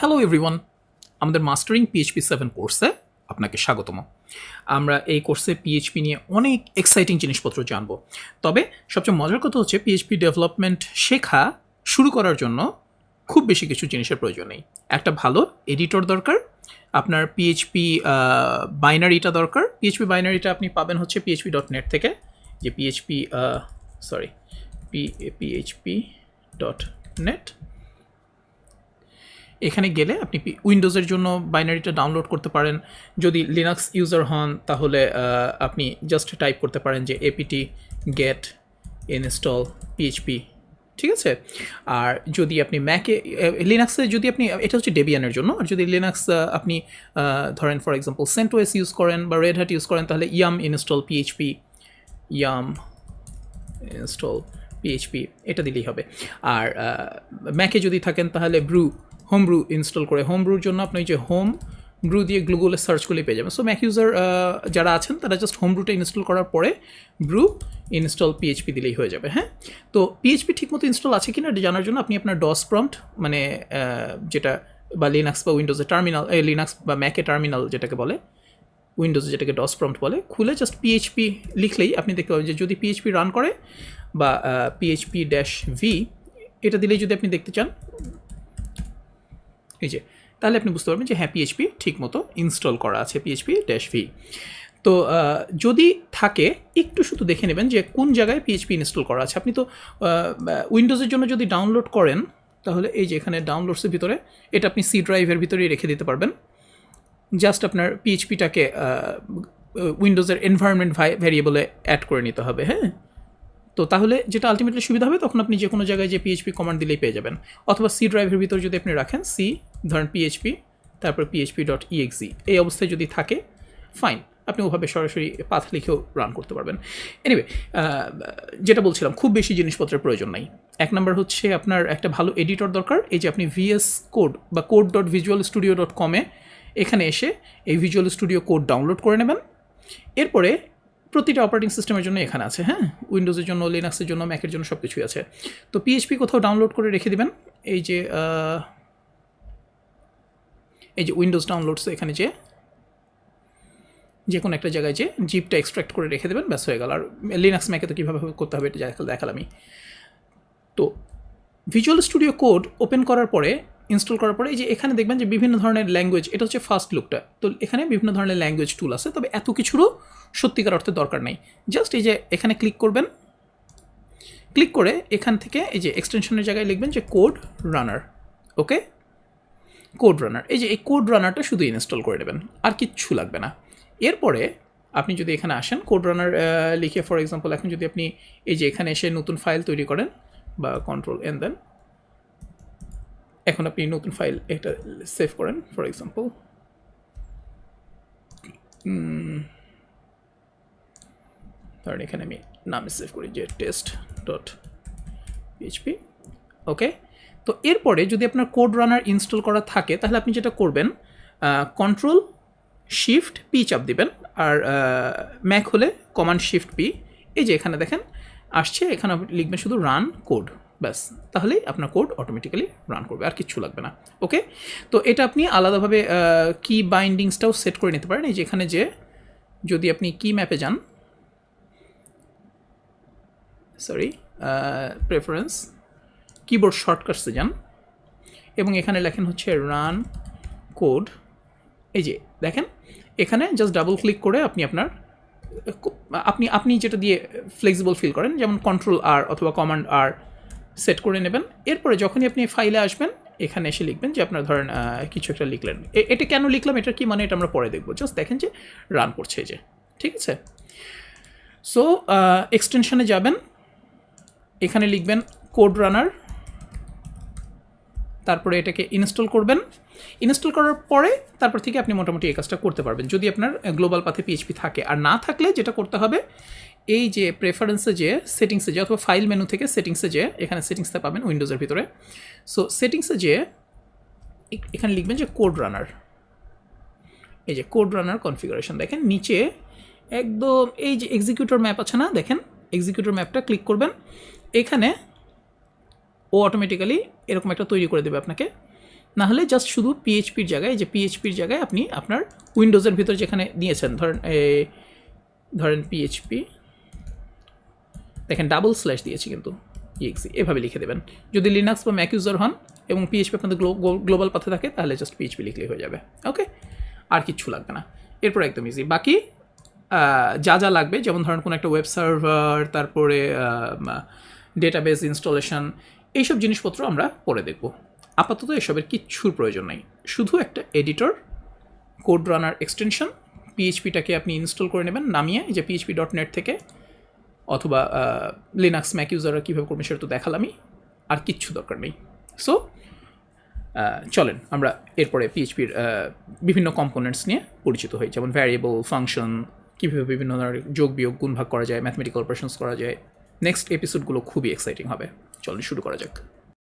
Hello everyone, আমাদের mastering PHP 7 কোর্সে আপনাকে স্বাগতম। আমরা এই কোর্সে পিএইচপি নিয়ে অনেক এক্সাইটিং জিনিসপত্র জানবো। তবে সবচেয়ে মজার কথা হচ্ছে পিএইচপি ডেভেলপমেন্ট শেখা শুরু করার জন্য খুব বেশি কিছু জিনিসের প্রয়োজন নেই। একটা ভালো এডিটর দরকার, আপনার পিএইচপি বাইনারিটা দরকার। পিএইচপি বাইনারিটা আপনি পাবেন হচ্ছে php.net থেকে, যে php.net। এখানে গেলে আপনি উইন্ডোজের জন্য বাইনারিটা ডাউনলোড করতে পারেন। যদি লিনাক্স ইউজার হন তাহলে আপনি জাস্ট টাইপ করতে পারেন যে apt get install php, ঠিক আছে। আর যদি আপনি ম্যাকে লিনাক্সে যদি আপনি, এটা হচ্ছে ডেবিয়ানের জন্য, আর যদি লিনাক্স আপনি ধরেন ফর এক্সাম্পল সেন্টওএস ইউজ করেন বা রেড হ্যাট ইউজ করেন তাহলে yum install php এটা দিলেই হবে। আর ম্যাকে যদি থাকেন তাহলে হোম ব্রু ইনস্টল করে, হোম ব্রুর জন্য আপনি যে হোম ব্রু দিয়ে গুগলে সার্চ করলে পেয়ে যাবেন। সো ম্যাক ইউজার যারা আছেন তারা জাস্ট হোম ব্রুটা ইনস্টল করার পরে ব্রু ইনস্টল পিএইচপি দিলেই হয়ে যাবে। হ্যাঁ, তো পিএইচপি ঠিকমতো ইনস্টল আছে কিনা এটা জানার জন্য আপনি আপনার ডস প্রম্পট, মানে যেটা বা লিনাক্স বা উইন্ডোজে টার্মিনাল, লিনাক্স বা ম্যাকে টার্মিনাল যেটাকে বলে, উইন্ডোজে যেটাকে ডস প্রম্পট বলে, খুলে জাস্ট পিএইচপি লিখলেই আপনি দেখতে পাবেন যে যদি পিএইচপি রান করে বা php-v এটা দিলেই যদি আপনি দেখতে চান, এই যে, তাহলে আপনি বুঝতে পারবেন যে হ্যাঁ পিএইচপি ঠিকমতো ইনস্টল করা আছে, php-v। তো যদি থাকে একটু শুধু দেখে নেবেন যে কোন জায়গায় পিএইচপি ইনস্টল করা আছে। আপনি তো উইন্ডোজের জন্য যদি ডাউনলোড করেন তাহলে এই যে এখানে ডাউনলোডসের ভিতরে এটা আপনি সি ড্রাইভের ভিতরেই রেখে দিতে পারবেন। জাস্ট আপনার পিএইচপিটাকে উইন্ডোজের এনভায়রনমেন্ট ভ্যারিয়েবলে অ্যাড করে নিতে হবে। হ্যাঁ, তো তাহলে যেটা আলটিমেটলি সুবিধা হবে, তখন আপনি যে কোনো জায়গায় যে পিএইচপি কমান্ড দিলেই পেয়ে যাবেন। অথবা সি ড্রাইভের ভিতর যদি আপনি রাখেন সি ধরেন পিএইচপি তারপর php.exe, এই অবস্থায় যদি থাকে ফাইন, আপনি ওভাবে সরাসরি পাথ লিখেও রান করতে পারবেন। এনিওয়ে, যেটা বলছিলাম, খুব বেশি জিনিসপত্রের প্রয়োজন নাই। এক নম্বর হচ্ছে আপনার একটা ভালো এডিটর দরকার। এই যে আপনি VS কোড বা code.visualstudio.com এখানে এসে এই ভিজুয়াল স্টুডিও কোড ডাউনলোড করে নেবেন। এরপরে প্রতিটা অপারেটিং সিস্টেমের জন্য এখানে আছে, হ্যাঁ, উইন্ডোজের জন্য, লিনাক্সের জন্য, ম্যাকের জন্য সব কিছুই আছে। তো পিএইচপি কোথাও ডাউনলোড করে রেখে দেবেন। এই যে উইন্ডোজ ডাউনলোডস, এখানে যে কোনো একটা জায়গায় যে জিপটা এক্সট্র্যাক্ট করে রেখে দেবেন, ব্যাস হয়ে গেল। আর লিনাক্স ম্যাকে তো কীভাবে করতে হবে এটা দেখালাম আমি। তো ভিজুয়াল স্টুডিও কোড ওপেন করার পরে, ইনস্টল করার পরে এই যে এখানে দেখবেন যে বিভিন্ন ধরনের ল্যাঙ্গুয়েজ, এটা হচ্ছে ফার্স্ট লুকটা। তো এখানে বিভিন্ন ধরনের ল্যাঙ্গুয়েজ টুল আছে, তবে এত কিছুরও সত্যিকার অর্থে দরকার নেই। জাস্ট এই যে এখানে ক্লিক করবেন, ক্লিক করে এখান থেকে এই যে এক্সটেনশনের জায়গায় লিখবেন যে কোড রানার। ওকে, কোড রানার, এই যে এই কোড রানারটা শুধু ইনস্টল করে নেবেন, আর কিচ্ছু লাগবে না। এরপরে আপনি যদি এখানে আসেন, কোড রানার লিখে ফর এক্সাম্পল এখন যদি আপনি এই যে এখানে এসে নতুন ফাইল তৈরি করেন বা Ctrl+N দেন, এখন আপনি নতুন ফাইল এটা সেভ করেন ফর এক্সাম্পল, ধরেন এখানে আমি নামে সেভ করি যে test.php। ওকে, তো এরপরে যদি আপনার কোড রানার ইনস্টল করা থাকে তাহলে আপনি যেটা করবেন, Ctrl+Shift+P চাপ দিবেন, আর ম্যাক হলে Command+Shift+P। এই যে এখানে দেখেন আসছে, এখানে আপনি লিখবেন শুধু রান কোড, ব্যাস, তাহলেই আপনার কোড অটোমেটিক্যালি রান করবে, আর কিচ্ছু লাগবে না। ওকে, তো এটা আপনি আলাদাভাবে কি বাইন্ডিংসটাও সেট করে নিতে পারেন। এই যে এখানে যে যদি আপনি কি ম্যাপে যান, প্রেফারেন্স, কিবোর্ড শর্টকাটসে যান এবং এখানে লেখেন হচ্ছে রান কোড। এই যে দেখেন এখানে জাস্ট ডাবল ক্লিক করে আপনি যেটা দিয়ে ফ্লেক্সিবল ফিল করেন, যেমন Ctrl+R অথবা Command+R সেট করে নেবেন। এরপরে যখনই আপনি ফাইলে আসবেন এখানে এসে লিখবেন যে আপনার ধরেন কিছু একটা লিখলেন, এটা কেন লিখলাম, এটার কি মানে, এটা আমরা পরে দেখবো। জাস্ট দেখেন যে রান করছে, এই যে, ঠিক আছে। সো এক্সটেনশনে যাবেন, এখানে লিখবেন কোড রানার, তারপরে এটাকে ইনস্টল করবেন। ইনস্টল করার পরে তারপর থেকে আপনি মোটামুটি এই কাজটা করতে পারবেন যদি আপনার গ্লোবাল পাথে পিএইচপি থাকে। আর না থাকলে যেটা করতে হবে, এই যে প্রেফারেন্সে যে সেটিংসে যে, অথবা ফাইল মেনু থেকে সেটিংসে যে, এখানে সেটিংসটা পাবেন উইন্ডোজের ভিতরে। সো সেটিংসে যে এখানে লিখবেন যে কোড রানার, এই যে কোড রানার কনফিগারেশন, দেখেন নিচে একদম এই যে এক্সিকিউটর ম্যাপ আছে না, দেখেন এক্সিকিউটর ম্যাপটা ক্লিক করবেন, এখানে ও অটোমেটিক্যালি এরকম একটা তৈরি করে দেবে আপনাকে। না হলে জাস্ট শুধু পিএইচপির জায়গায়, যে পিএইচপির জায়গায় আপনি আপনার উইন্ডোজের ভিতরে যেখানে নিয়েছেন, ধরেন পিএইচপি, দেখেন ডাবল স্ল্যাশ দিয়েছি কিন্তু exe, এভাবে লিখে দেবেন। যদি লিনাক্স বা ম্যাক ইউজার হন এবং পিএইচপি আপনাদের গ্লোবাল পাথে থাকে তাহলে জাস্ট পিএইচপি লিখলেই হয়ে যাবে। ওকে, আর কিচ্ছু লাগবে না, এরপর একদম ইজি। বাকি যা যা লাগবে, যেমন ধরেন কোনো একটা ওয়েব সার্ভার, তারপরে ডেটাবেস ইনস্টলেশন, এইসব জিনিসপত্র আমরা পরে দেখব। আপাতত এসবের কিচ্ছুর প্রয়োজন নেই, শুধু একটা এডিটর, কোড রানার এক্সটেনশন, পিএইচপিটাকে আপনি ইনস্টল করে নেবেন নামিয়ে, যে php.net থেকে, অথবা লিনাক্স ম্যাক ইউজাররা কীভাবে করবেন সেটা তো দেখালামই, আর কিচ্ছু দরকার নেই। সো চলেন আমরা এরপরে পিএইচপির বিভিন্ন কম্পোনেন্টস নিয়ে পরিচিত হই, যেমন ভ্যারিয়েবল, ফাংশন, কীভাবে বিভিন্ন ধরনের যোগ বিয়োগ গুণ ভাগ করা যায়, ম্যাথমেটিক্যাল অপারেশনস করা যায়। নেক্সট এপিসোডগুলো খুবই এক্সাইটিং হবে, চলেন শুরু করা যাক।